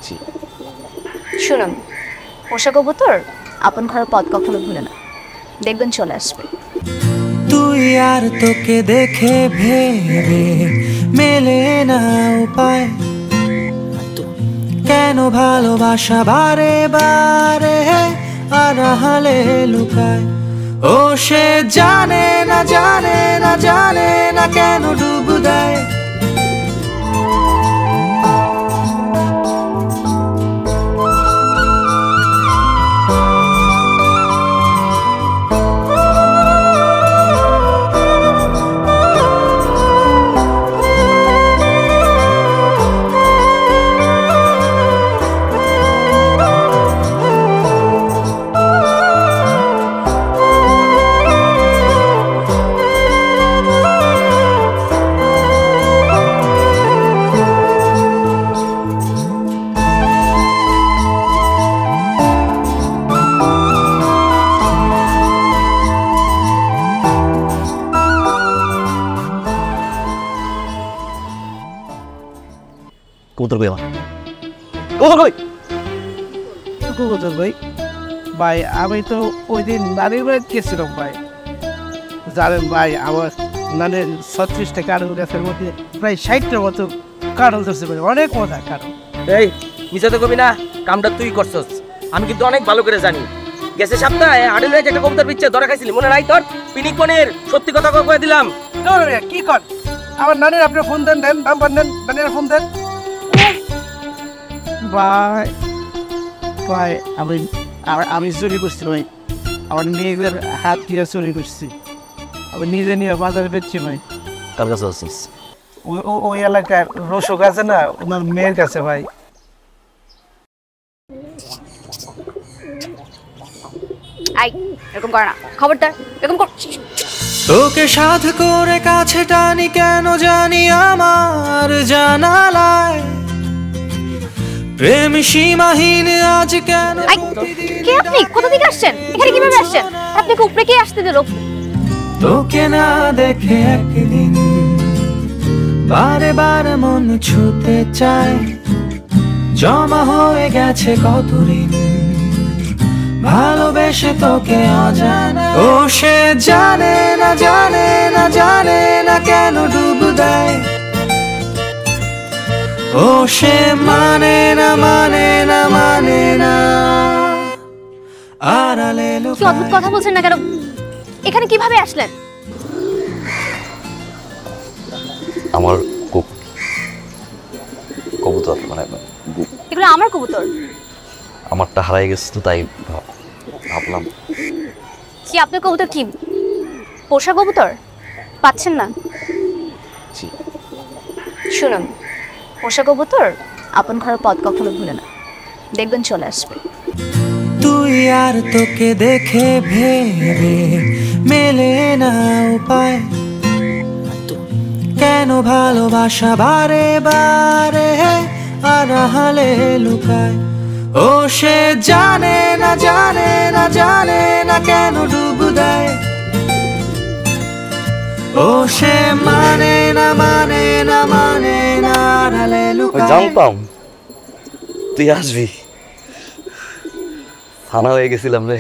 জি। শুনুন, পোষা কবুতর আপন ঘরের পথ কখনো ভুলে না, দেখবেন চলে আসবে। তুই আর তোকে দেখে ভেবে মেলে না উপায়, কেন ভালোবাসা বারে বারে আড়ালে লুকায়। ও সে জানে না জানে না জানে না কেন ডুব দেয়। কবুতর কই আমার? কবুতর কই? কবুতর ভাই, ভাই আমি তো ওই দিন নানির বাড়ি গেছিলাম ভাই। জানেন ভাই, আমার নানের 36টা কারণ গাছের মধ্যে প্রায় 60টার মতো কারণ ধরছে ভাই, অনেক মজা কারণ। এই মিছা তো কবি না, কামটা তুই করছস। আমি কিন্তু অনেক ভালো করে জানি। গেছে সপ্তাহে আড়েল হয়ে একটা কবুতর পিচ্ছে ধরা খাইছিলি, মনে নাই তোর? পিনিক পনির সত্যি কথা কয়ে দিলাম। কি কর আমার নানির, আপনি ফোন দেন, নাম্বার নেন, নানির ফোন দেন। ভাই ভাই আমি চুরি করছি ভাই, আমার নিজের হাত দিয়ে চুরি করছি, আমি নিজে নিয়ে বাজারে বেচছি ভাই। কার কাছে আছিস? ওই এলাকার রসক আছে না, ওনার মেয়ের কাছে ভাই। আই এরকম কর না, খবরদার এরকম কর। তোকে সাথ করে কাছে টানি কেন জানি আমার জানালায়, প্রেম সীমাহীন আজ কেন। কে আপনি? কোথা থেকে আসছেন? এখানে কিভাবে আসছেন? আপনাকে উপরে কে আসতে দিল? তোকে না দেখে একদিন বারে বারে মন ছুতে চায়, জমা হয়ে গেছে কত ঋণ ভালোবেসে তোকে অজানা। ও সে জানে না জানে না জানে না কেন ডুব দেয়। ও সে মানে না মানে না মানে না আড়ালে লুকায়। কি অদ্ভুত কথা বলছেন না কেন? এখানে কিভাবে আসলেন? আমার কবুতর মানে এগুলো আমার কবুতর। আমারটা হারাই গেছে তো তাই ভাবলাম। কি আপনার কবুতর কি পোষা কবুতর? পাচ্ছেন না? জি। শুনুন, পোষা কবুতর আপন ঘরের পথ কখনো ভুলে না, দেখবেন চলে আসবে। তুই আর তোকে দেখে ভেবে মেলে না উপায়, কেন ভালোবাসা বারে বারে আড়ালে লুকায়। ও সে জানে না জানে না জানে না কেন ডুব দেয়। ও সে মানে না মানে না মানে না আড়ালে লুকায়। জানতাম তুই আসবি, ফানা হয়ে গেছিলাম রে।